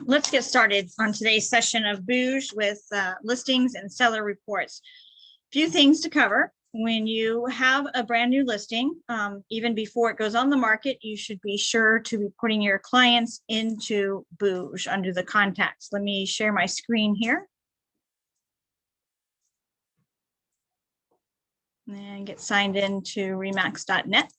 Let's get started on today's session of booj with listings and seller reports. Few things to cover. When you have a brand new listing, even before it goes on the market, you should be sure to be putting your clients into booj under the contacts. Let me share my screen here and get signed into remax.net.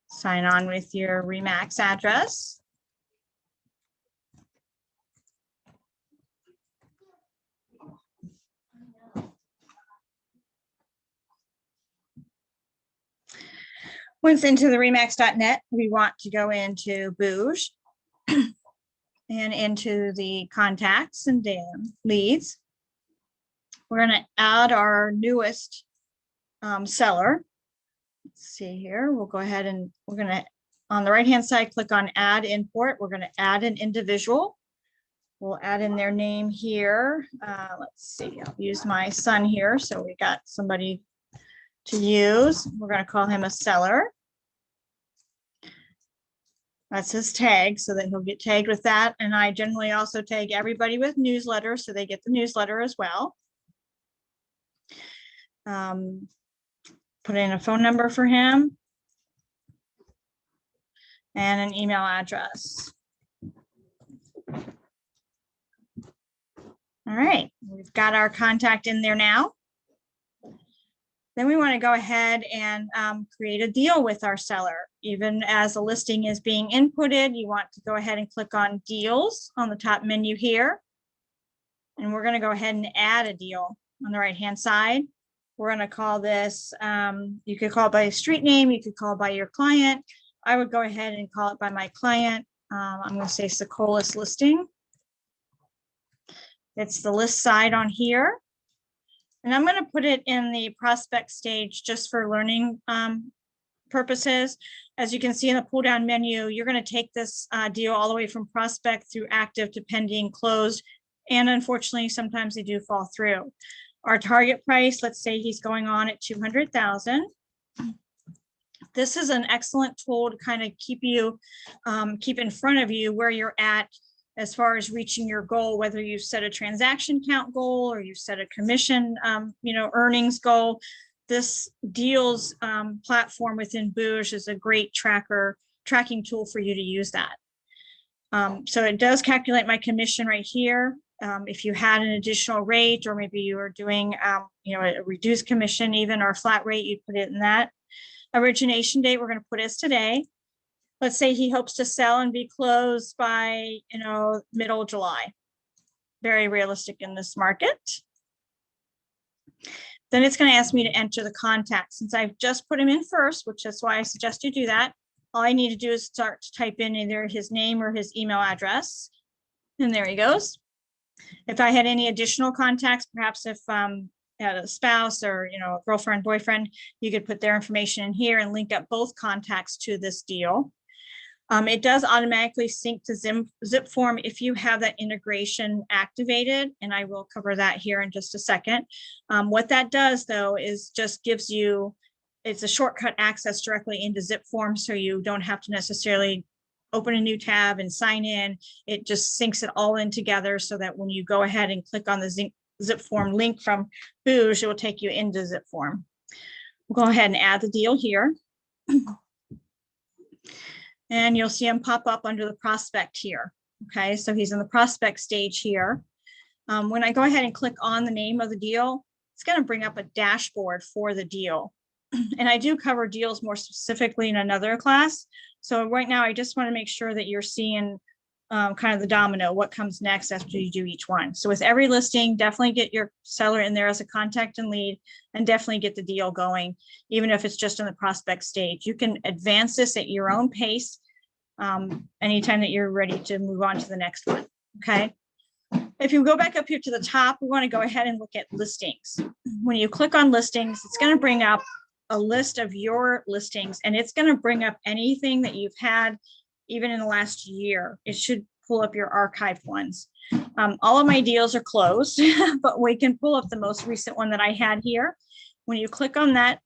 Sign on with your Remax address. Once into the remax.net, we want to go into booj and into the contacts and leads. We're going to add our newest seller. Let's see here. We'll go ahead and we're going to, on the right-hand side, click on Add Import. We're going to add an individual. We'll add in their name here. Let's see. I'll use my son here. So we got somebody to use. We're going to call him a seller. That's his tag, so that he'll get tagged with that. And I generally also tag everybody with newsletter, so they get the newsletter as well. Put in a phone number for him and an email address. All right, we've got our contact in there now. Then we want to go ahead and create a deal with our seller. Even as a listing is being inputted, you want to go ahead and click on deals on the top menu here. And we're going to go ahead and add a deal on the right-hand side. We're going to call this, you could call it by a street name, you could call it by your client. I would go ahead and call it by my client. I'm going to say Socolis listing. It's the list side on here. And I'm going to put it in the prospect stage just for learning purposes. As you can see in the pull down menu, you're going to take this deal all the way from prospect through active to pending, closed. And unfortunately, sometimes they do fall through. Our target price, let's say he's going on at 200,000. This is an excellent tool to kind of keep you, keep in front of you where you're at as far as reaching your goal, whether you set a transaction count goal or you set a commission, earnings goal. This deals platform within booj is a great tracking tool for you to use that. So it does calculate my commission right here. If you had an additional rate, or maybe you were doing, a reduced commission, even or flat rate, you put it in that. Origination date, we're going to put as today. Let's say he hopes to sell and be closed by, middle of July. Very realistic in this market. Then it's going to ask me to enter the contact. Since I've just put him in first, which is why I suggest you do that, all I need to do is start to type in either his name or his email address. And there he goes. If I had any additional contacts, perhaps if had a spouse or a girlfriend, boyfriend, you could put their information in here and link up both contacts to this deal. It does automatically sync to zip form if you have that integration activated, and I will cover that here in just a second. What that does though is just gives you, it's a shortcut access directly into zip form, so you don't have to necessarily open a new tab and sign in. It just syncs it all in together so that when you go ahead and click on the zip form link from booj, it will take you into zip form. We'll go ahead and add the deal here. And you'll see him pop up under the prospect here. Okay, so he's in the prospect stage here. When I go ahead and click on the name of the deal, it's going to bring up a dashboard for the deal. And I do cover deals more specifically in another class. So right now, I just want to make sure that you're seeing kind of the domino, what comes next after you do each one. So with every listing, definitely get your seller in there as a contact and lead, and definitely get the deal going, even if it's just in the prospect stage. You can advance this at your own pace anytime that you're ready to move on to the next one. Okay. If you go back up here to the top, we want to go ahead and look at listings. When you click on listings, it's going to bring up a list of your listings, and it's going to bring up anything that you've had even in the last year. It should pull up your archived ones. All of my deals are closed, but we can pull up the most recent one that I had here. When you click on that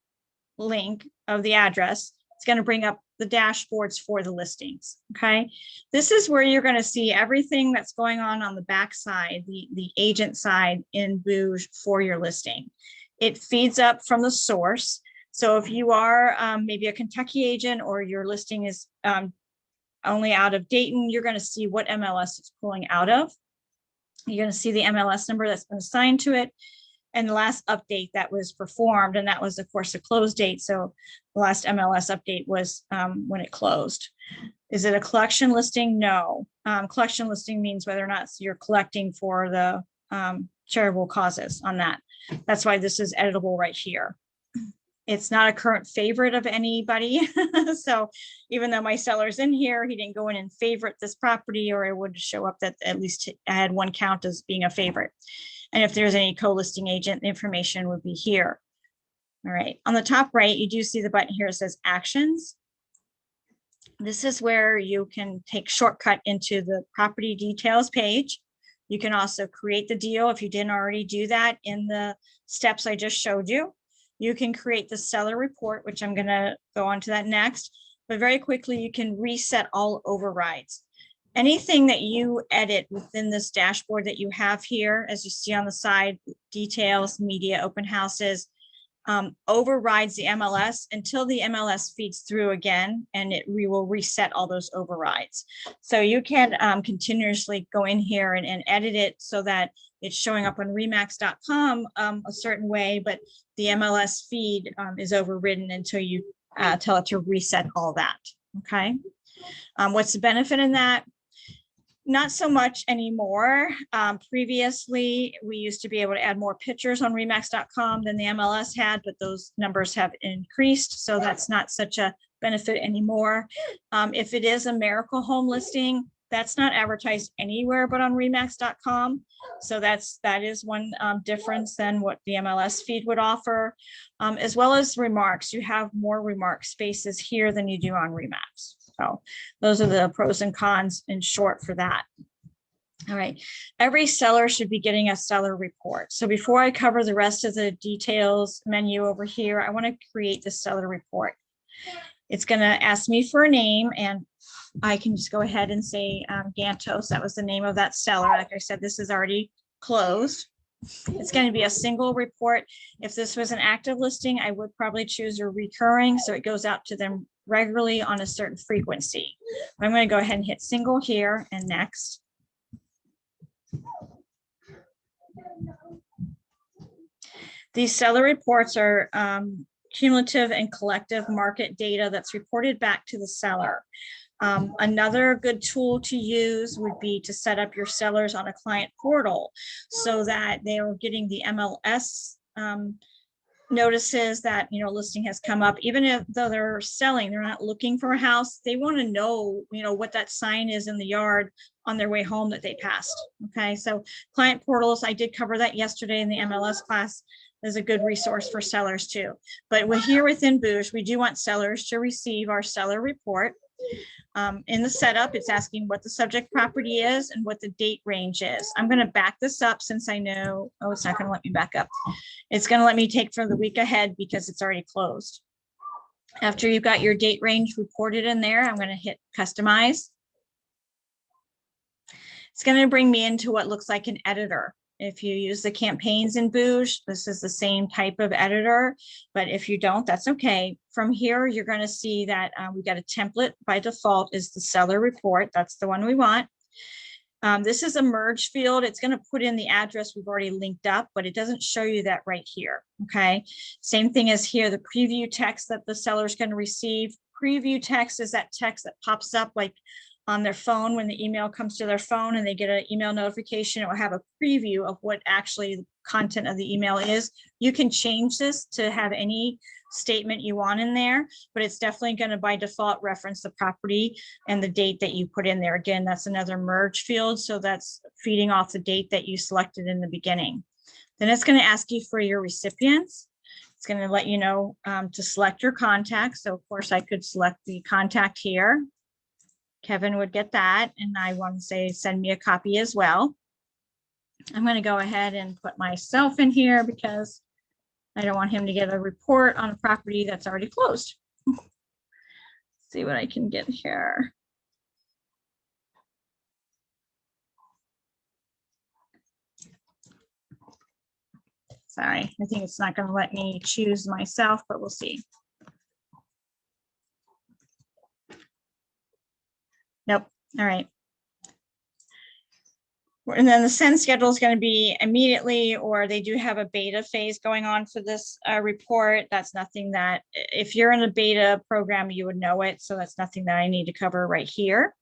link of the address, It's going to bring up the dashboards for the listings. Okay. This is where you're going to see everything that's going on the back side, the agent side in booj for your listing. It feeds up from the source. So if you are maybe a Kentucky agent or your listing is only out of Dayton, you're going to see what MLS it's pulling out of. You're going to see the MLS number that's been assigned to it and the last update that was performed. And that was, of course, a close date. So the last MLS update was when it closed. Is it a collection listing? No. Collection listing means whether or not you're collecting for the charitable causes on that. That's why this is editable right here. It's not a current favorite of anybody. So even though my seller's in here, he didn't go in and favorite this property, or it would show up that at least I had one count as being a favorite. And if there's any co-listing agent, the information would be here. All right, on the top right, you do see the button here. It says actions. This is where you can take shortcut into the property details page. You can also create the deal if you didn't already do that in the steps I just showed you. You can create the seller report, which I'm going to go on to that next. But very quickly, you can reset all overrides. Anything that you edit within this dashboard that you have here, as you see on the side, details, media, open houses, overrides the MLS until the MLS feeds through again, and we will reset all those overrides. So you can continuously go in here and edit it so that it's showing up on remax.com a certain way, but the MLS feed is overridden until you tell it to reset all that. Okay. What's the benefit in that? Not so much anymore. Previously, we used to be able to add more pictures on remax.com than the MLS had, but those numbers have increased. So that's not such a benefit anymore. If it is a miracle home listing, that's not advertised anywhere but on remax.com. So that is one difference than what the MLS feed would offer, as well as remarks. You have more remark spaces here than you do on Remax. So those are the pros and cons in short for that. All right, every seller should be getting a seller report. So before I cover the rest of the details menu over here, I want to create the seller report. It's going to ask me for a name, and I can just go ahead and say Gantos. That was the name of that seller. Like I said, this is already closed. It's going to be a single report. If this was an active listing, I would probably choose a recurring, so it goes out to them regularly on a certain frequency. I'm going to go ahead and hit single here and next. These seller reports are cumulative and collective market data that's reported back to the seller. Another good tool to use would be to set up your sellers on a client portal so that they are getting the MLS notices that, you know, listing has come up. Even though they're selling, they're not looking for a house, they want to know, you know, what that sign is in the yard on their way home that they passed. Okay, so client portals, I did cover that yesterday in the MLS class. Is a good resource for sellers too. But here within booj, we do want sellers to receive our seller report. In the setup, it's asking what the subject property is and what the date range is. I'm going to back this up since I know, oh, it's not going to let me back up. It's going to let me take for the week ahead because it's already closed. After you've got your date range reported in there, I'm going to hit customize. It's going to bring me into what looks like an editor. If you use the campaigns in booj, this is the same type of editor, but if you don't, that's okay. From here, you're going to see that we've got a template by default is the seller report. That's the one we want. This is a merge field. It's going to put in the address we've already linked up, but it doesn't show you that right here. Okay. Same thing as here, the preview text that the seller is going to receive. Preview text is that text that pops up like on their phone when the email comes to their phone and they get an email notification. It will have a preview of what actually the content of the email is. You can change this to have any statement you want in there, but it's definitely going to by default reference the property and the date that you put in there. Again, that's another merge field. So that's feeding off the date that you selected in the beginning. Then it's going to ask you for your recipients. It's going to let you know to select your contact. So of course I could select the contact here. Kevin would get that, and I want to say send me a copy as well. I'm going to go ahead and put myself in here because I don't want him to get a report on a property that's already closed. see what I can get here. Sorry, I think it's not going to let me choose myself, but we'll see. Nope. All right. And then the send schedule is going to be immediately, or they do have a beta phase going on for this report. That's nothing that, if you're in a beta program, you would know it. So that's nothing that I need to cover right here.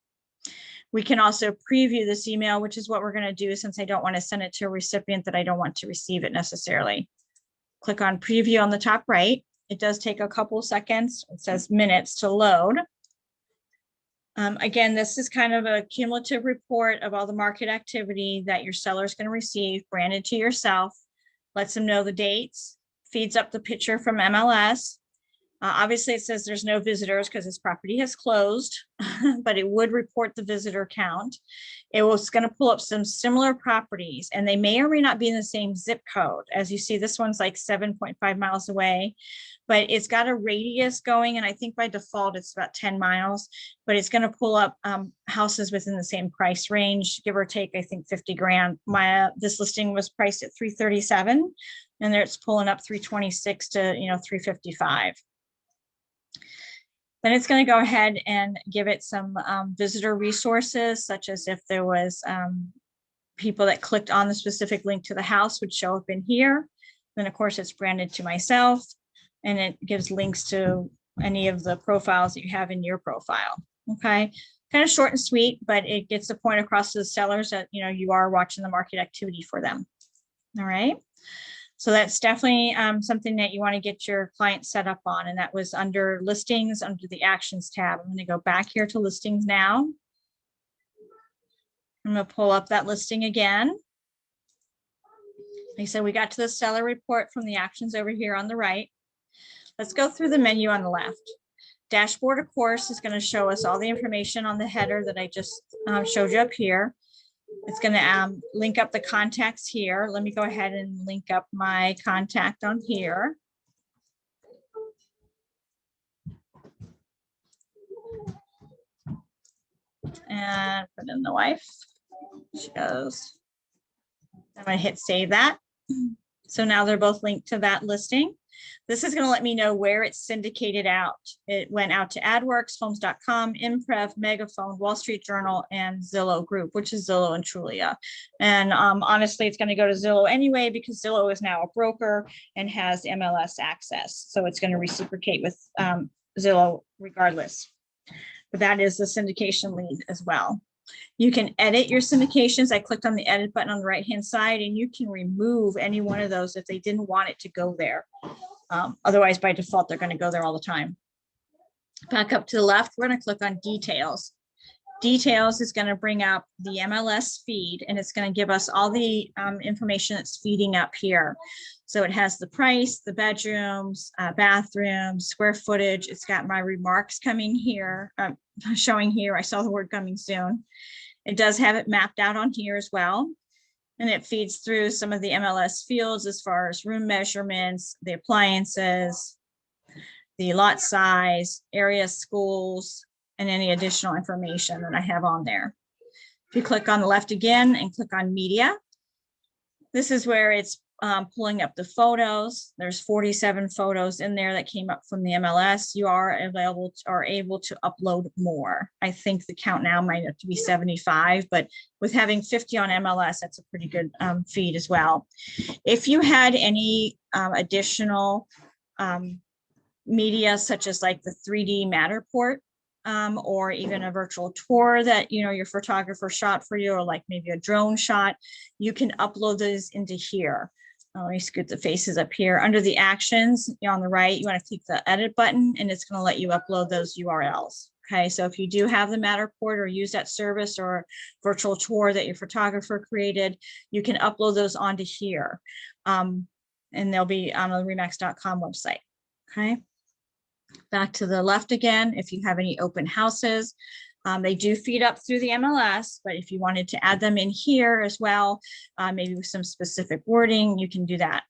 We can also preview this email, which is what we're going to do since I don't want to send it to a recipient that I don't want to receive it necessarily. Click on preview on the top right. It does take a couple of seconds. It says minutes to load. Again, this is kind of a cumulative report of all the market activity that your seller is going to receive, branded to yourself, lets them know the dates, feeds up the picture from MLS. Obviously, it says there's no visitors because this property has closed, but it would report the visitor count. It was going to pull up some similar properties, and they may or may not be in the same zip code. As you see, this one's like 7.5 miles away, but it's got a radius going, and I think by default it's about 10 miles, but it's going to pull up houses within the same price range, give or take, I think 50 grand. This listing was priced at 337, and there it's pulling up 326 to 355. Then it's going to go ahead and give it some visitor resources, such as if there was people that clicked on the specific link to the house would show up in here. Then, of course, it's branded to myself, and it gives links to any of the profiles that you have in your profile. Okay, kind of short and sweet, but it gets the point across to the sellers that you are watching the market activity for them. All right. So that's definitely something that you want to get your client set up on. And that was under listings, under the actions tab. I'm going to go back here to listings now. I'm going to pull up that listing again. Like I said, we got to the seller report from the actions over here on the right. Let's go through the menu on the left. Dashboard, of course, is going to show us all the information on the header that I just showed you up here. It's going to link up the contacts here. Let me go ahead and link up my contact on here. And put in the wife. She goes. I'm going to hit save that. So now they're both linked to that listing. This is going to let me know where it's syndicated out. It went out to AdWorks, Homes.com, Imprev, Megaphone, Wall Street Journal, and Zillow Group, which is Zillow and Trulia. And honestly, it's going to go to Zillow anyway, because Zillow is now a broker and has MLS access. So it's going to reciprocate with Zillow regardless. But that is the syndication lead as well. You can edit your syndications. I clicked on the edit button on the right-hand side, and you can remove any one of those if they didn't want it to go there. Otherwise, by default, they're going to go there all the time. Back up to the left, we're going to click on details. Details is going to bring up the MLS feed, and it's going to give us all the information that's feeding up here. So it has the price, the bedrooms, bathrooms, square footage. It's got my remarks coming here, showing here. I saw the word coming soon. It does have it mapped out on here as well. And it feeds through some of the MLS fields as far as room measurements, the appliances, the lot size, area, schools, and any additional information that I have on there. If you click on the left again and click on media, this is where it's pulling up the photos. There's 47 photos in there that came up from the MLS. You are able to upload more. I think the count now might have to be 75, but with having 50 on MLS, that's a pretty good feed as well. If you had any additional media, such as like the 3D Matterport, or even a virtual tour that your photographer shot for you, or like maybe a drone shot, you can upload those into here. Let me scoot the faces up here. Under the actions on the right, you want to click the edit button, and it's going to let you upload those URLs. Okay, so if you do have the Matterport or use that service or virtual tour that your photographer created, you can upload those onto here, and they'll be on the remax.com website. Okay. Back to the left again, if you have any open houses, they do feed up through the MLS, but if you wanted to add them in here as well, maybe with some specific wording, you can do that.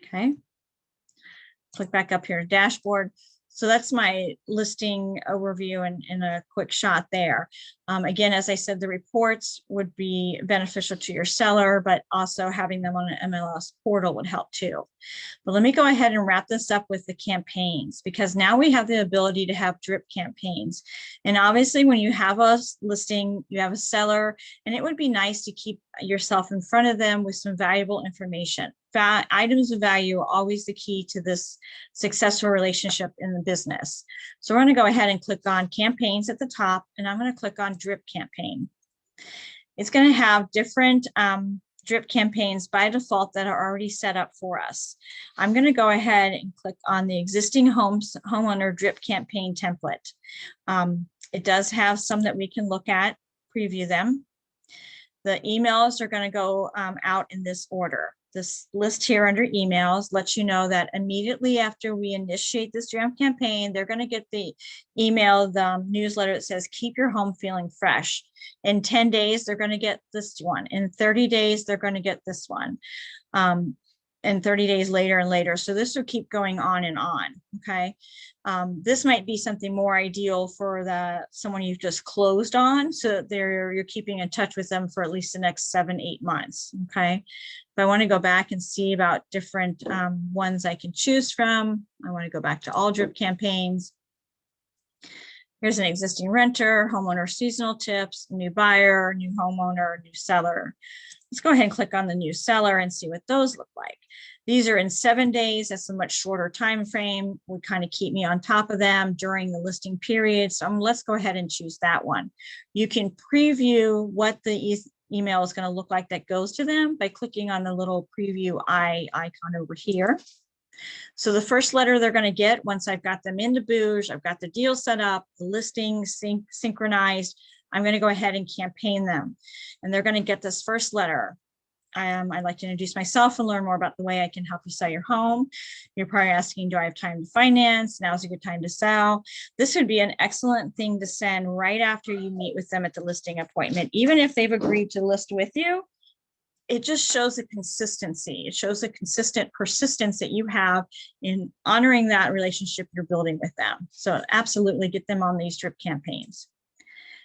Okay. Click back up here to dashboard. So that's my listing overview in a quick shot there. Again, as I said, the reports would be beneficial to your seller, but also having them on an MLS portal would help too. But let me go ahead and wrap this up with the campaigns, because now we have the ability to have drip campaigns. And obviously when you have a listing, you have a seller, and it would be nice to keep yourself in front of them with some valuable information. Items of value are always the key to this successful relationship in the business. So we're going to go ahead and click on campaigns at the top, and I'm going to click on drip campaign. It's going to have different drip campaigns by default that are already set up for us. I'm going to go ahead and click on the existing homeowner drip campaign template. It does have some that we can look at, preview them. The emails are going to go out in this order. This list here under emails lets you know that immediately after we initiate this drip campaign, they're going to get the email, the newsletter that says, keep your home feeling fresh. In 10 days, they're going to get this one. In 30 days, they're going to get this one. And 30 days later and later. So this will keep going on and on. Okay. This might be something more ideal for someone you've just closed on. So that you're keeping in touch with them for at least the next 7-8 months. Okay. If I want to go back and see about different ones I can choose from, I want to go back to all drip campaigns. Here's an existing renter, homeowner seasonal tips, new buyer, new homeowner, new seller. Let's go ahead and click on the new seller and see what those look like. These are in 7 days. That's a much shorter time frame. Would kind of keep me on top of them during the listing period. So let's go ahead and choose that one. You can preview what the email is going to look like that goes to them by clicking on the little preview icon over here. So the first letter they're going to get once I've got them into booj, I've got the deal set up, the listing synchronized, I'm going to go ahead and campaign them. And they're going to get this first letter. I'd like to introduce myself and learn more about the way I can help you sell your home. You're probably asking, do I have time to finance? Now's a good time to sell. This would be an excellent thing to send right after you meet with them at the listing appointment. Even if they've agreed to list with you, it just shows the consistency. It shows the consistent persistence that you have in honoring that relationship you're building with them. So absolutely get them on these drip campaigns.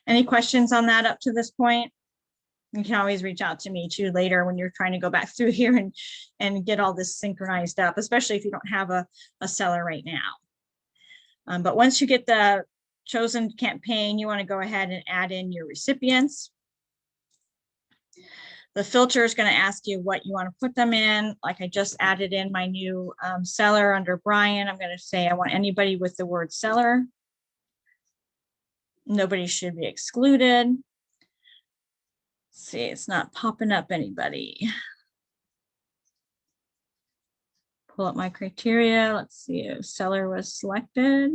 Any questions on that up to this point? You can always reach out to me too later when you're trying to go back through here and get all this synchronized up, especially if you don't have a seller right now. But once you get the chosen campaign, you want to go ahead and add in your recipients. The filter is going to ask you what you want to put them in. Like I just added in my new seller under Brian. I'm going to say I want anybody with the word seller. Nobody should be excluded. See, it's not popping up anybody. Pull up my criteria. Let's see if seller was selected.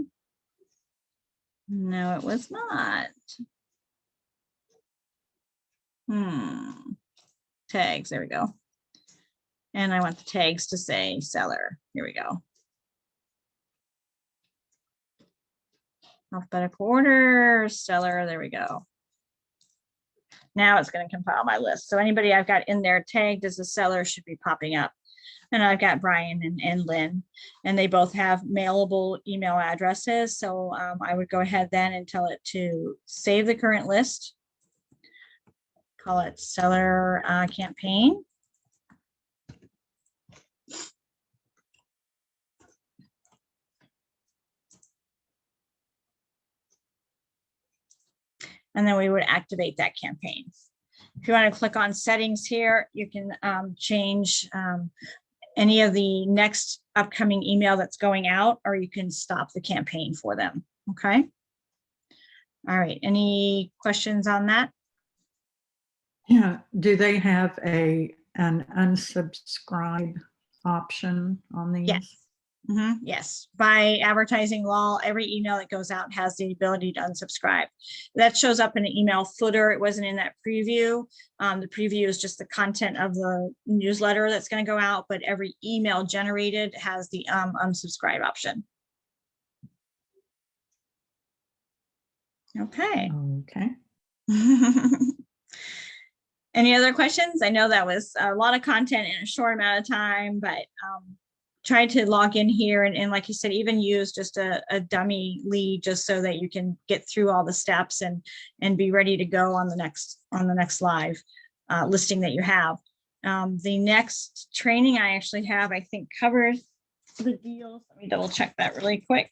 No, it was not. Tags, there we go. And I want the tags to say seller. Here we go. Alphabetical order, seller, there we go. Now it's going to compile my list. So anybody I've got in there tagged as a seller should be popping up. And I've got Brian and Lynn, and they both have mailable email addresses. So I would go ahead then and tell it to save the current list. Call it seller campaign. And then we would activate that campaign. If you want to click on settings here, you can change any of the next upcoming email that's going out, or you can stop the campaign for them. Okay. All right. Any questions on that? Yeah. Do they have an unsubscribe option on these? Yes. Yes, by advertising law, every email that goes out has the ability to unsubscribe. That shows up in the email footer. It wasn't in that preview. The preview is just the content of the newsletter that's going to go out, but every email generated has the unsubscribe option. Okay. Okay. Any other questions? I know that was a lot of content in a short amount of time, but tried to log in here and like you said, even use just a dummy lead just so that you can get through all the steps and be ready to go on the next live listing that you have. The next training I actually have, I think, covers the deals. Let me double check that really quick.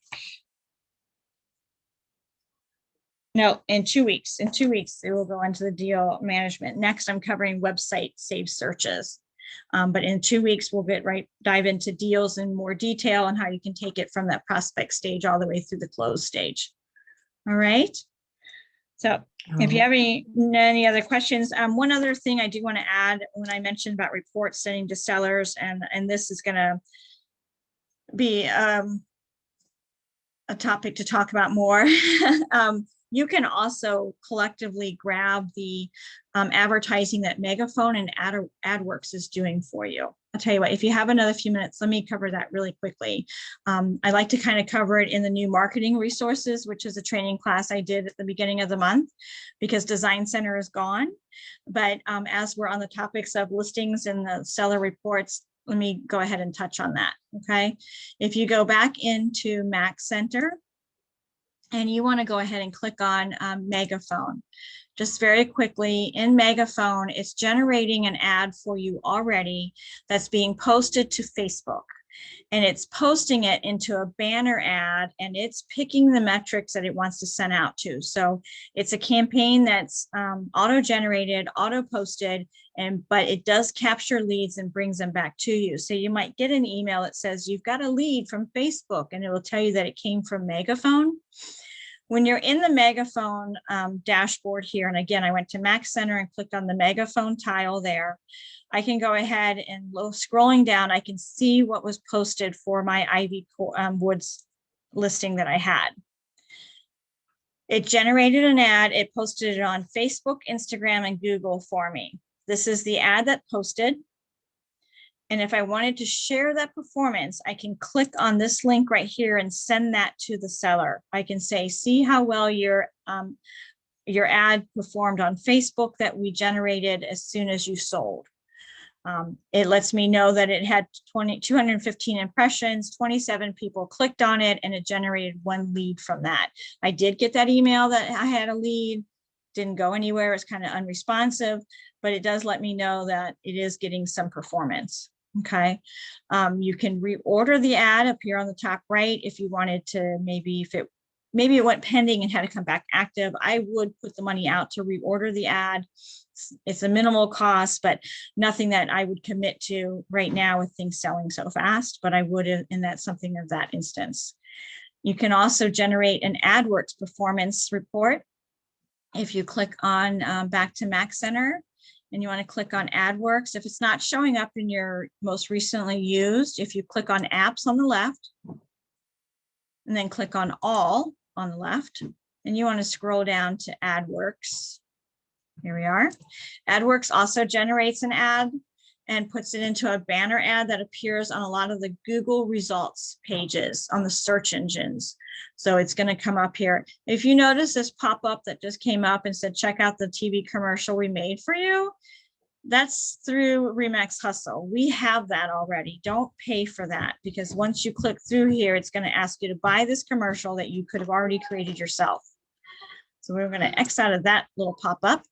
No, in 2 weeks. In 2 weeks, it will go into the deal management. Next, I'm covering website save searches. But in 2 weeks, we'll dive into deals in more detail and how you can take it from that prospect stage all the way through the close stage. All right. So if you have any other questions, one other thing I do want to add when I mentioned about reports sending to sellers, and this is going to be a topic to talk about more. You can also collectively grab the advertising that Megaphone and AdWorks is doing for you. I'll tell you what, if you have another few minutes, let me cover that really quickly. I like to kind of cover it in the new marketing resources, which is a training class I did at the beginning of the month because Design Center is gone. But as we're on the topics of listings and the seller reports, let me go ahead and touch on that, okay? If you go back into Mac Center, and you want to go ahead and click on Megaphone. Just very quickly, in Megaphone, it's generating an ad for you already that's being posted to Facebook. And it's posting it into a banner ad, and it's picking the metrics that it wants to send out to. So it's a campaign that's auto-generated, auto-posted, but it does capture leads and brings them back to you. So you might get an email that says you've got a lead from Facebook, and it will tell you that it came from Megaphone. When you're in the Megaphone dashboard here, and again, I went to Mac Center and clicked on the Megaphone tile there, I can go ahead and scrolling down, I can see what was posted for my Ivy Woods listing that I had. It generated an ad, it posted it on Facebook, Instagram, and Google for me. This is the ad that posted. And if I wanted to share that performance, I can click on this link right here and send that to the seller. I can say, see how well your ad performed on Facebook that we generated as soon as you sold. It lets me know that it had 215 impressions, 27 people clicked on it, and it generated 1 lead from that. I did get that email that I had a lead, didn't go anywhere, it's kind of unresponsive, but it does let me know that it is getting some performance. Okay, you can reorder the ad up here on the top right if you wanted to, maybe it went pending and had to come back active. I would put the money out to reorder the ad. It's a minimal cost, but nothing that I would commit to right now with things selling so fast, but I would, and that's something of that instance. You can also generate an AdWorks performance report. If you click on back to Mac Center, and you want to click on AdWorks. If it's not showing up in your most recently used, if you click on apps on the left, and then click on all on the left, and you want to scroll down to AdWorks. Here we are. AdWorks also generates an ad and puts it into a banner ad that appears on a lot of the Google results pages on the search engines. So it's going to come up here. If you notice this pop-up that just came up and said, check out the TV commercial we made for you, that's through Remax Hustle. We have that already. Don't pay for that, because once you click through here, it's going to ask you to buy this commercial that you could have already created yourself. So we're going to X out of that little pop-up.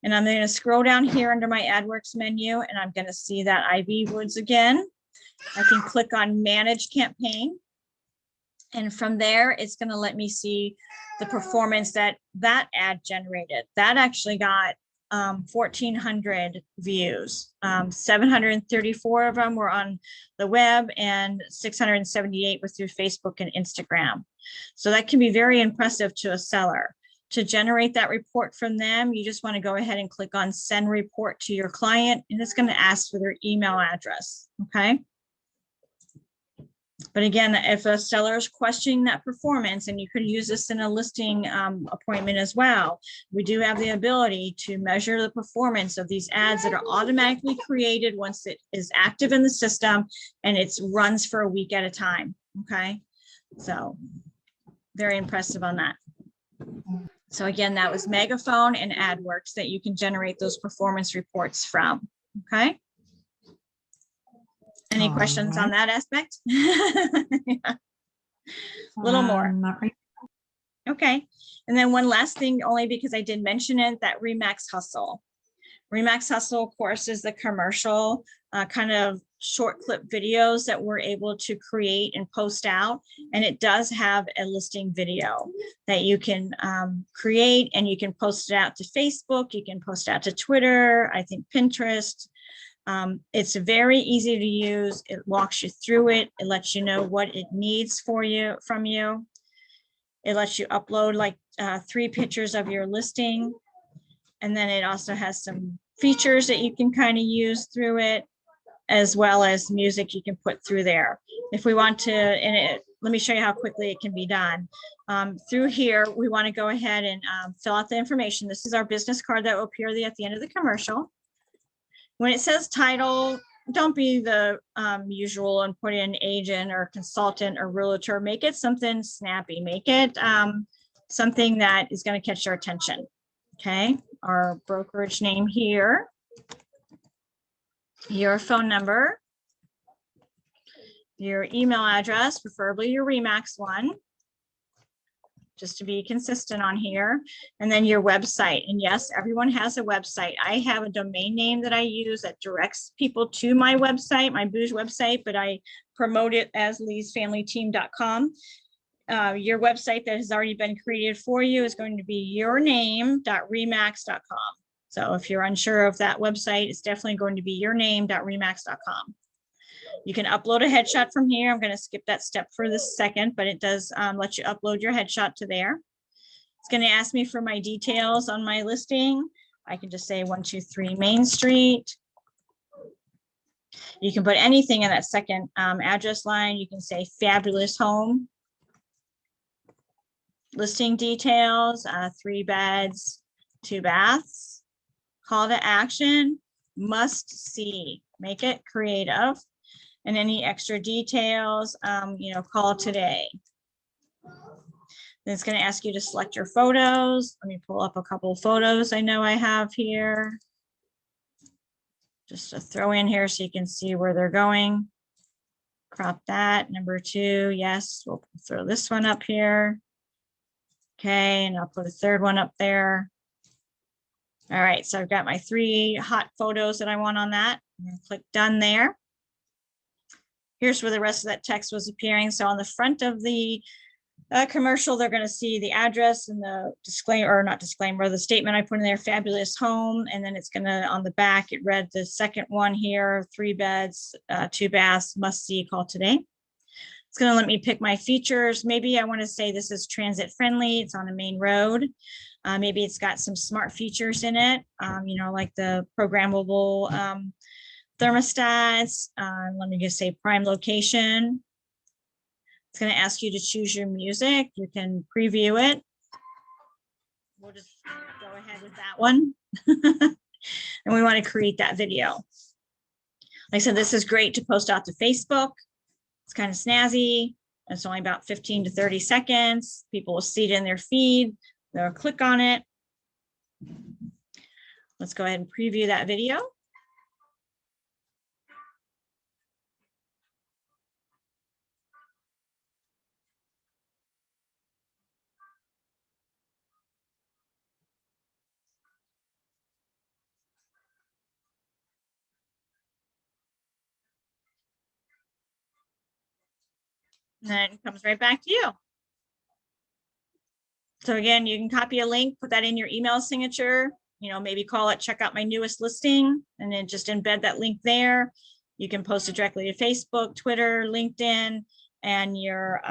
And I'm going to scroll down here under my AdWorks menu, and I'm going to see that Ivy Woods again. I can click on Manage Campaign. And from there, it's going to let me see the performance that ad generated. That actually got 1,400 views. 734 of them were on the web, and 678 were through Facebook and Instagram. So that can be very impressive to a seller. To generate that report from them, you just want to go ahead and click on Send Report to your client, and it's going to ask for their email address, okay? But again, if a seller is questioning that performance, and you could use this in a listing appointment as well, we do have the ability to measure the performance of these ads that are automatically created once it is active in the system, and it runs for a week at a time, okay? So very impressive on that. So again, that was Megaphone and AdWorks that you can generate those performance reports from, okay? Any All questions on right. that aspect? Yeah. A little more. Not right. Okay. And then one last thing, only because I did mention it, that Remax Hustle. Remax Hustle, of course, is the commercial kind of short clip videos that we're able to create and post out. And it does have a listing video that you can create, and you can post it out to Facebook. You can post it out to Twitter, I think Pinterest. It's very easy to use. It walks you through it. It lets you know what it needs from you. It lets you upload like 3 pictures of your listing. And then it also has some features that you can kind of use through it, as well as music you can put through there. If we want to, let me show you how quickly it can be done. Through here, we want to go ahead and fill out the information. This is our business card that will appear at the end of the commercial. When it says title, don't be the usual and put in agent or consultant or realtor. Make it something snappy. Make it something that is going to catch your attention. Okay, our brokerage name here, your phone number, your email address, preferably your Remax one, just to be consistent on here, and then your website. And yes, everyone has a website. I have a domain name that I use that directs people to my website, my booj website, but I promote it as leesfamilyteam.com. Your website that has already been created for you is going to be yourname.remax.com. So if you're unsure of that website, it's definitely going to be yourname.remax.com. You can upload a headshot from here. I'm going to skip that step for this second, but it does let you upload your headshot to there. It's going to ask me for my details on my listing. I can just say 123 Main Street. You can put anything in that second address line. You can say fabulous home. Listing details, 3 beds, 2 baths. Call to action, must see. Make it creative. And any extra details, call today. Then it's going to ask you to select your photos. Let me pull up a couple of photos I know I have here. Just to throw in here so you can see where they're going. Crop that. Number 2, yes, we'll throw this one up here. Okay, and I'll put a 3rd one up there. All right, so I've got my 3 hot photos that I want on that. I'm going to click done there. Here's where the rest of that text was appearing. So on the front of the commercial, they're going to see the address and the disclaimer, or not disclaimer, the statement I put in there, fabulous home. And then it's going to, on the back, it read the second one here, 3 beds, 2 baths, must see, call today. It's going to let me pick my features. Maybe I want to say this is transit friendly. It's on a main road. Maybe it's got some smart features in it, like the programmable thermostats. Let me just say prime location. It's going to ask you to choose your music. You can preview it. We'll just go ahead with that one. And we want to create that video. Like I said, this is great to post out to Facebook. It's kind of snazzy. It's only about 15 to 30 seconds. People will see it in their feed. They'll click on it. Let's go ahead and preview that video. And then it comes right back to you. So again, you can copy a link, put that in your email signature, maybe call it check out my newest listing, and then just embed that link there. You can post it directly to Facebook, Twitter, LinkedIn, and your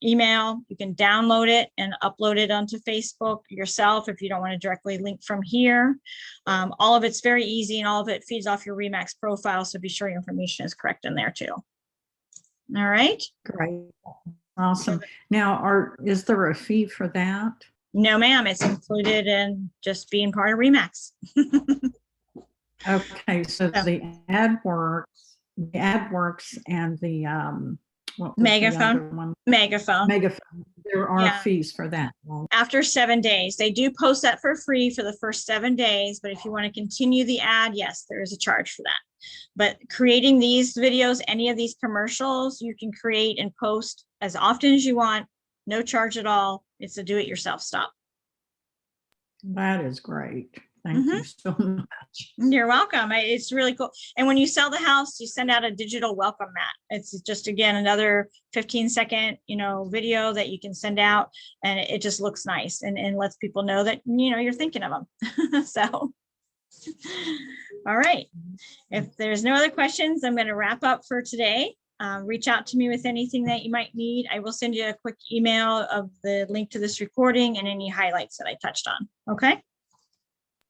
email. You can download it and upload it onto Facebook yourself if you don't want to directly link from here. All of it's very easy, and all of it feeds off your Remax profile, so be sure your information is correct in there too. All right. Great. Awesome. Now, is there a fee for that? No, ma'am. It's included in just being part of Remax. Okay, so the ad works, and the Megaphone. one? Megaphone. Megaphone. there are Yeah. fees for that. Right? After 7 days. They do post that for free for the first 7 days, but if you want to continue the ad, yes, there is a charge for that. But creating these videos, any of these commercials, you can create and post as often as you want, no charge at all. It's a do-it-yourself stop. That is great. Thank you so much. You're welcome. It's really cool. And when you sell the house, you send out a digital welcome mat. It's just, again, another 15-second, video that you can send out, and it just looks nice and lets people know that, you're thinking of them. So, all right. If there's no other questions, I'm going to wrap up for today. Reach out to me with anything that you might need. I will send you a quick email of the link to this recording and any highlights that I touched on. Okay.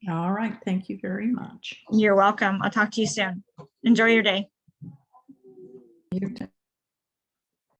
All right. Thank you very much. You're welcome. I'll talk to you soon. Enjoy your day. You too.